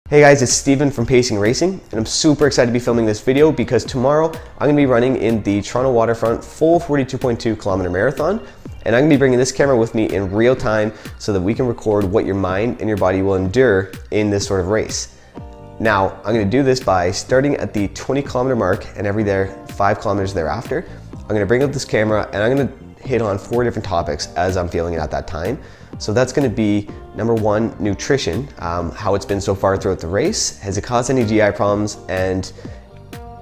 Hey guys, it's Steven from Pacing Racing, and I'm super excited to be filming this video because tomorrow I'm going to be running in the Toronto Waterfront full 42.2 kilometer marathon, and I'm going to be bringing this camera with me in real time so that we can record what your mind and your body will endure in this sort of race. Now, I'm going to do this by starting at the 20 kilometer mark and every 5 kilometers thereafter. I'm going to bring up this camera and I'm going to hit on 4 different topics as I'm feeling it at that time. So that's going to be number 1, nutrition, how it's been so far throughout the race. Has it caused any GI problems, and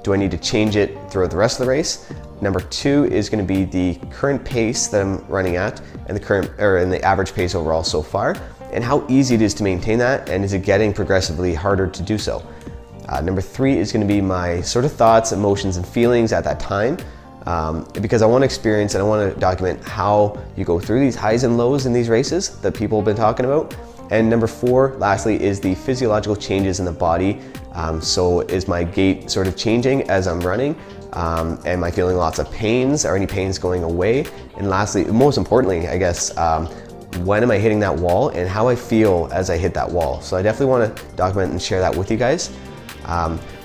do I need to change it throughout the rest of the race? Number 2 is going to be the current pace that I'm running at and the average pace overall so far, and how easy it is to maintain that, and is it getting progressively harder to do so. Number 3 is going to be my sort of thoughts, emotions, and feelings at that time. Because I want to experience and I want to document how you go through these highs and lows in these races that people have been talking about. And number 4, lastly, is the physiological changes in the body. So is my gait sort of changing as I'm running? Am I feeling lots of pains? Are any pains going away? And lastly, most importantly, I guess, when am I hitting that wall and how I feel as I hit that wall? So I definitely want to document and share that with you guys.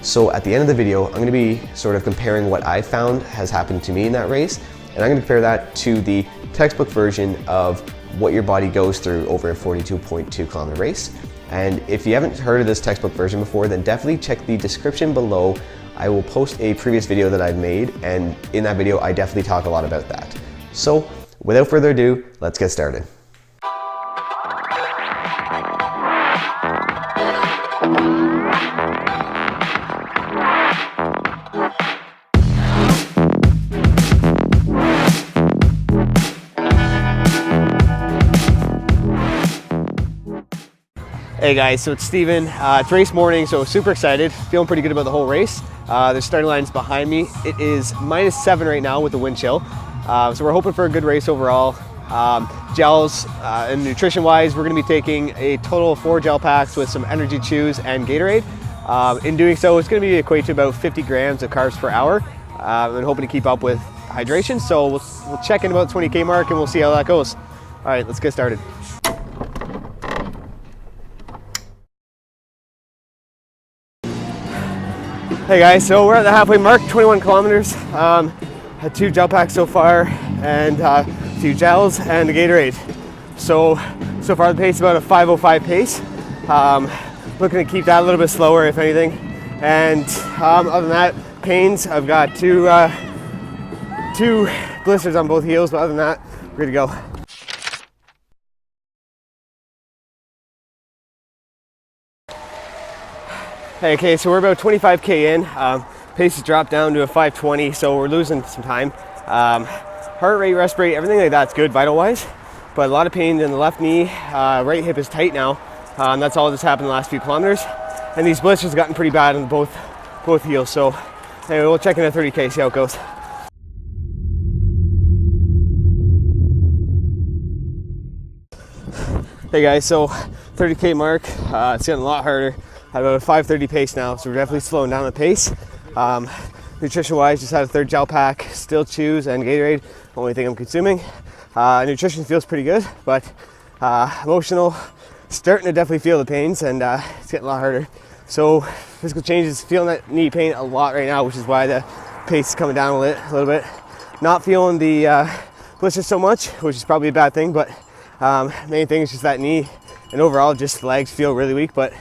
So at the end of the video, I'm going to be sort of comparing what I found has happened to me in that race, and I'm going to compare that to the textbook version of what your body goes through over a 42.2 kilometer race. And if you haven't heard of this textbook version before, then definitely check the description below. I will post a previous video that I've made, and in that video, I definitely talk a lot about that. So without further ado, let's get started. Hey guys, so it's Steven. It's race morning, so super excited. Feeling pretty good about the whole race. The starting line's behind me. It is -7 right now with the wind chill. So we're hoping for a good race overall. Gels and nutrition wise, we're gonna be taking a total of 4 gel packs with some energy chews and Gatorade. In doing so, it's gonna be equate to about 50 grams of carbs per hour. And hoping to keep up with hydration. So we'll check in about 20K mark and we'll see how that goes. All right, let's get started. Hey guys, so we're at the halfway mark, 21 kilometers. Had 2 gel packs so far, and a few gels and a Gatorade. So far the pace is about a 5:05 pace. Looking to keep that a little bit slower, if anything. And other than that, pains, I've got two blisters on both heels, but other than that, we're good to go. Hey, okay, so we're about 25K in. Pace has dropped down to a 5:20, so we're losing some time. Heart rate, respirate, everything like that's good vital-wise, but a lot of pain in the left knee. Right hip is tight now. That's all that's happened the last few kilometers. And these blisters have gotten pretty bad on both heels. So anyway, we'll check in at 30K, see how it goes. Hey guys, so 30K mark, it's getting a lot harder. I have about a 5:30 pace now, so we're definitely slowing down the pace. Nutrition wise, just had a 3rd gel pack, still chews and Gatorade, only thing I'm consuming. Nutrition feels pretty good, but emotional, starting to definitely feel the pains, and it's getting a lot harder. So physical changes, feeling that knee pain a lot right now, which is why the pace is coming down a little bit. Not feeling the blisters so much, which is probably a bad thing, but main thing is just that knee, and overall just legs feel really weak, but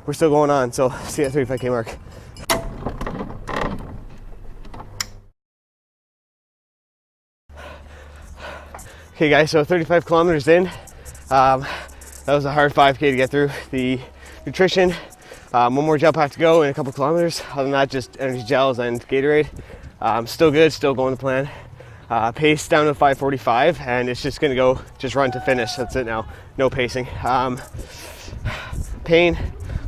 we're still going on, so see you at 35K mark. Okay guys, so 35 kilometers in. That was a hard 5K to get through. The nutrition, 1 more gel pack to go in a couple kilometers. Other than that, just energy gels and Gatorade. Still good, still going to plan. Pace down to 5:45, and it's just gonna go just run to finish. That's it now, no pacing. Pain,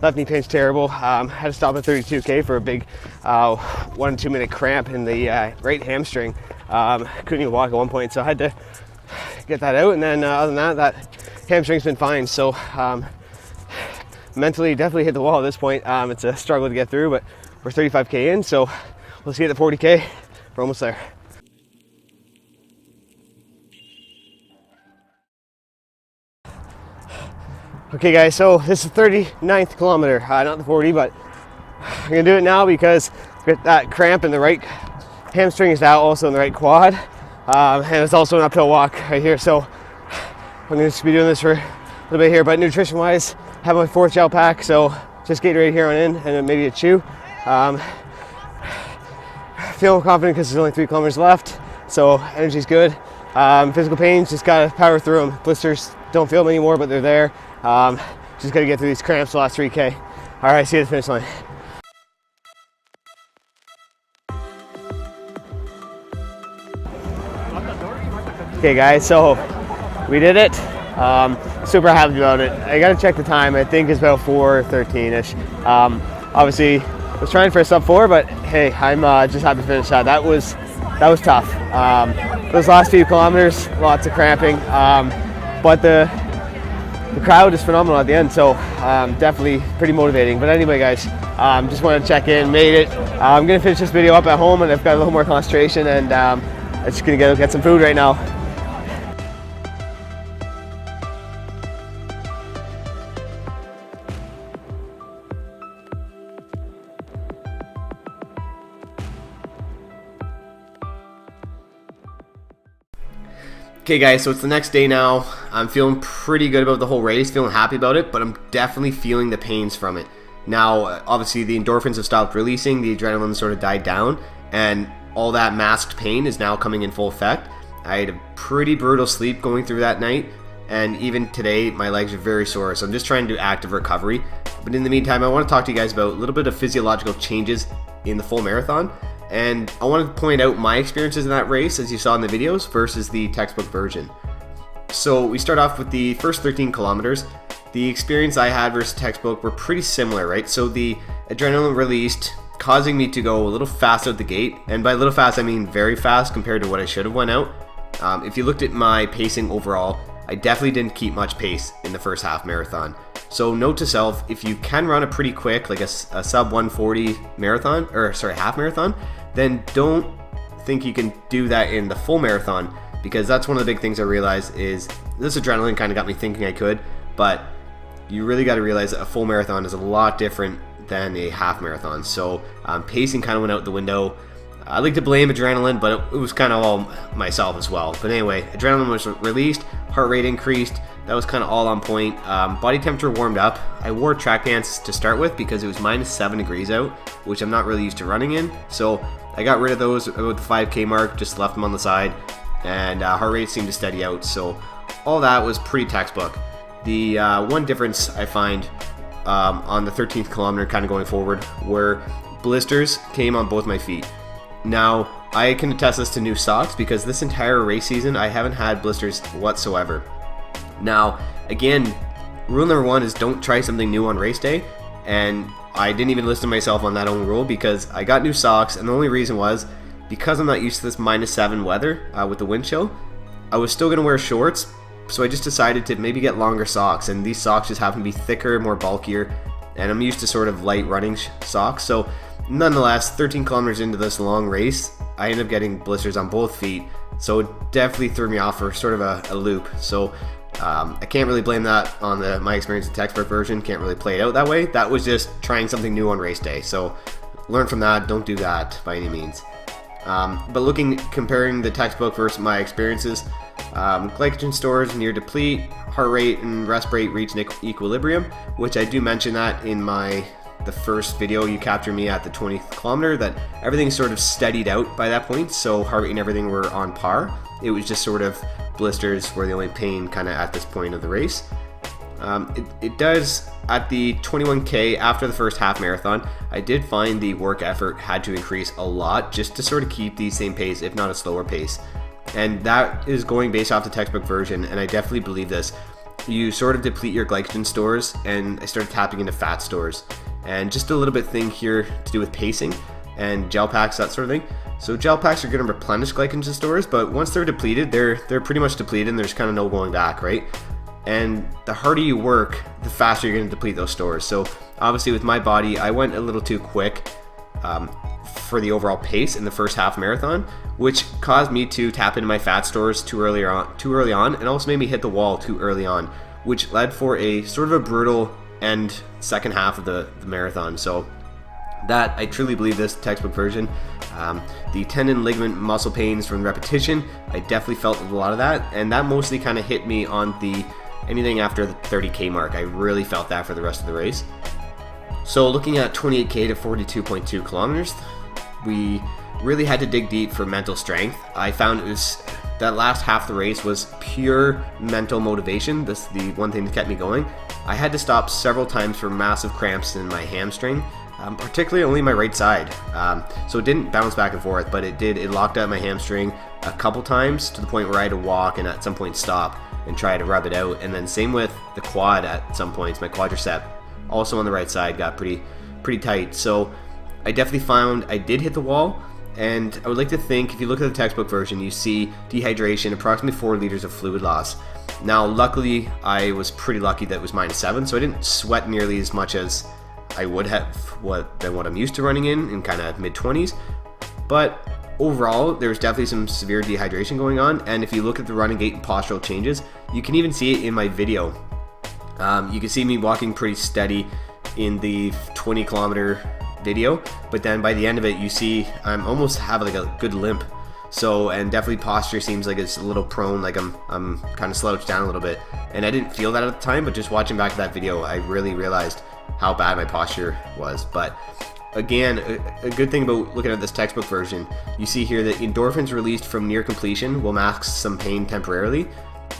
left knee pain's terrible. Had to stop at 32K for a big 1 to 2 minute cramp in the right hamstring. Couldn't even walk at one point, so I had to get that out. And then other than that hamstring's been fine. So mentally definitely hit the wall at this point. It's a struggle to get through, but we're 35K in, so we'll see you at the 40K. We're almost there. Okay guys, so this is the 39th kilometer, not the 40, but I'm gonna do it now because I've got that cramp in the right hamstring is out, also in the right quad, and it's also an uphill walk right here, so I'm gonna just be doing this for a little bit here. But nutrition wise, I have my 4th gel pack, so just Gatorade here on in, and then maybe a chew. Feeling confident because there's only 3 kilometers left, so energy's good. Physical pains, just gotta power through them. Blisters don't feel them anymore, but they're there. Just gotta get through these cramps the last 3K. All right, see you at the finish line. Okay guys, so we did it. Super happy about it. I gotta check the time. I think it's about 4:13ish. Obviously, I was trying for a sub 4, but hey, I'm just happy to finish that. That was tough. Those last few kilometers, lots of cramping, but the crowd is phenomenal at the end, so definitely pretty motivating. But anyway guys, just wanted to check in, made it. I'm gonna finish this video up at home, and I've got a little more concentration, and I'm just gonna go get some food right now. Okay guys, so it's the next day now. I'm feeling pretty good about the whole race, feeling happy about it, but I'm definitely feeling the pains from it. Now, obviously the endorphins have stopped releasing, the adrenaline sort of died down, and all that masked pain is now coming in full effect. I had a pretty brutal sleep going through that night, and even today my legs are very sore, so I'm just trying to do active recovery. But in the meantime, I want to talk to you guys about a little bit of physiological changes in the full marathon. And I want to point out my experiences in that race, as you saw in the videos, versus the textbook version. So we start off with the first 13 kilometers. The experience I had versus textbook were pretty similar, right? So the adrenaline released, causing me to go a little fast out the gate. And by little fast, I mean very fast compared to what I should have went out. If you looked at my pacing overall, I definitely didn't keep much pace in the first half marathon. So note to self, if you can run a pretty quick, like a sub 140 marathon, or sorry, half marathon, then don't think you can do that in the full marathon, because that's one of the big things I realized is this adrenaline kind of got me thinking I could, but you really got to realize that a full marathon is a lot different than a half marathon. So pacing kind of went out the window. I like to blame adrenaline, but it was kind of all myself as well. But anyway, adrenaline was released, heart rate increased. That was kind of all on point. Body temperature warmed up. I wore track pants to start with because it was -7 degrees out, which I'm not really used to running in. So I got rid of those about the 5K mark, just left them on the side, and heart rate seemed to steady out. So all that was pretty textbook. The one difference I find on the 13th kilometer kind of going forward were blisters came on both my feet. Now, I can attest this to new socks because this entire race season I haven't had blisters whatsoever. Now, again, rule number 1 is don't try something new on race day, and I didn't even listen to myself on that own rule because I got new socks, and the only reason was because I'm not used to this -7 weather with the wind chill. I was still going to wear shorts, so I just decided to maybe get longer socks, and these socks just happen to be thicker, more bulkier, and I'm used to sort of light running socks. So nonetheless, 13 kilometers into this long race, I ended up getting blisters on both feet, so it definitely threw me off for sort of a loop. So I can't really blame that on my experience in the textbook version. Can't really play it out that way. That was just trying something new on race day. So learn from that. Don't do that by any means. But comparing the textbook versus my experiences, glycogen stores near deplete, heart rate and rest rate reach equilibrium, which I do mention that in the first video you captured me at the 20th kilometer, that everything sort of steadied out by that point, so heart rate and everything were on par. It was just sort of blisters were the only pain kind of at this point of the race. It does, at the 21K after the first half marathon, I did find the work effort had to increase a lot just to sort of keep the same pace, if not a slower pace. And that is going based off the textbook version, and I definitely believe this. You sort of deplete your glycogen stores, and I started tapping into fat stores. And just a little bit thing here to do with pacing and gel packs, that sort of thing. So gel packs are going to replenish glycogen stores, but once they're depleted, they're pretty much depleted, and there's kind of no going back, right? And the harder you work, the faster you're going to deplete those stores. So obviously with my body, I went a little too quick for the overall pace in the first half marathon, which caused me to tap into my fat stores too early on, and also made me hit the wall too early on, which led for a sort of a brutal end second half of the marathon. So that, I truly believe this textbook version. The tendon, ligament, muscle pains from repetition, I definitely felt a lot of that, and that mostly kind of hit me on the anything after the 30K mark. I really felt that for the rest of the race. So looking at 28K to 42.2 kilometers, we really had to dig deep for mental strength. I found it was that last half of the race was pure mental motivation. That's the one thing that kept me going. I had to stop several times for massive cramps in my hamstring, particularly only my right side. So it didn't bounce back and forth, but it locked out my hamstring a couple times to the point where I had to walk and at some point stop and try to rub it out. And then same with the quad at some points. My quadricep, also on the right side, got pretty tight. So I definitely found I did hit the wall. And I would like to think, if you look at the textbook version, you see dehydration, approximately 4 liters of fluid loss. Now, luckily, I was pretty lucky that it was -7, so I didn't sweat nearly as much as I would have than what I'm used to running in kind of mid-20s. But overall, there's definitely some severe dehydration going on. And if you look at the running gait and postural changes, you can even see it in my video. You can see me walking pretty steady in the 20-kilometer video, but then by the end of it, you see I'm almost have like a good limp. So, and definitely posture seems like it's a little prone, like I'm kind of slouched down a little bit. And I didn't feel that at the time, but just watching back that video, I really realized how bad my posture was. But again, a good thing about looking at this textbook version, you see here that endorphins released from near completion will mask some pain temporarily.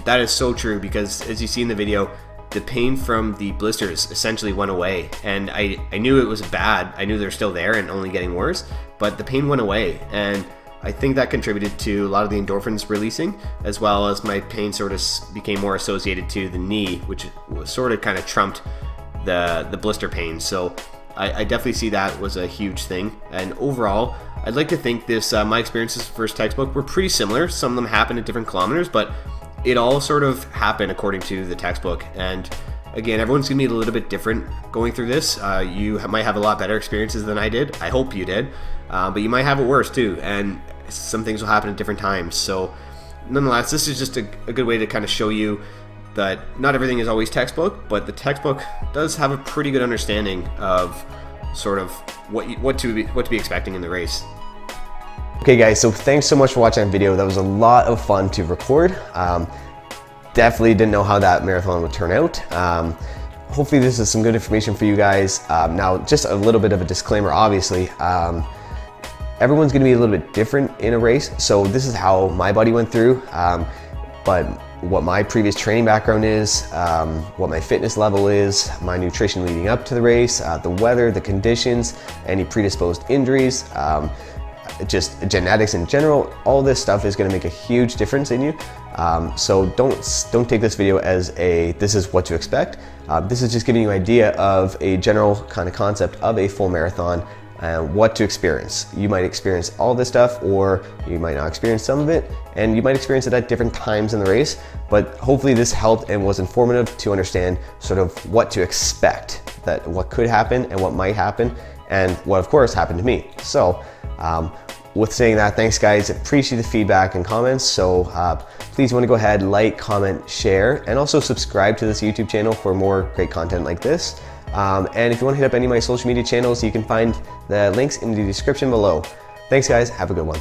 That is so true, because as you see in the video, the pain from the blisters essentially went away, and I knew it was bad. I knew they were still there and only getting worse, but the pain went away, and I think that contributed to a lot of the endorphins releasing, as well as my pain sort of became more associated to the knee, which sort of kind of trumped the blister pain. So I definitely see that was a huge thing. And overall, I'd like to think this my experiences first textbook were pretty similar. Some of them happened at different kilometers, but it all sort of happened according to the textbook. And again, everyone's gonna be a little bit different going through this. You might have a lot better experiences than I did. I hope you did, but you might have it worse too. And some things will happen at different times. So nonetheless, this is just a good way to kind of show you that not everything is always textbook, but the textbook does have a pretty good understanding of sort of what to be expecting in the race. Okay guys, so thanks so much for watching that video. That was a lot of fun to record. Definitely didn't know how that marathon would turn out. Hopefully this is some good information for you guys. Now, just a little bit of a disclaimer, obviously. Everyone's gonna be a little bit different in a race, so this is how my body went through. But what my previous training background is, what my fitness level is, my nutrition leading up to the race, the weather, the conditions, any predisposed injuries, just genetics in general, all this stuff is going to make a huge difference in you. So don't take this video as this is what to expect. This is just giving you an idea of a general kind of concept of a full marathon and what to experience. You might experience all this stuff, or you might not experience some of it, and you might experience it at different times in the race. But hopefully this helped and was informative to understand sort of what to expect, that what could happen and what might happen, and what of course happened to me. So with saying that, thanks guys, appreciate the feedback and comments. So please want to go ahead, like, comment, share, and also subscribe to this YouTube channel for more great content like this. And if you want to hit up any of my social media channels, you can find the links in the description below. Thanks guys, have a good one.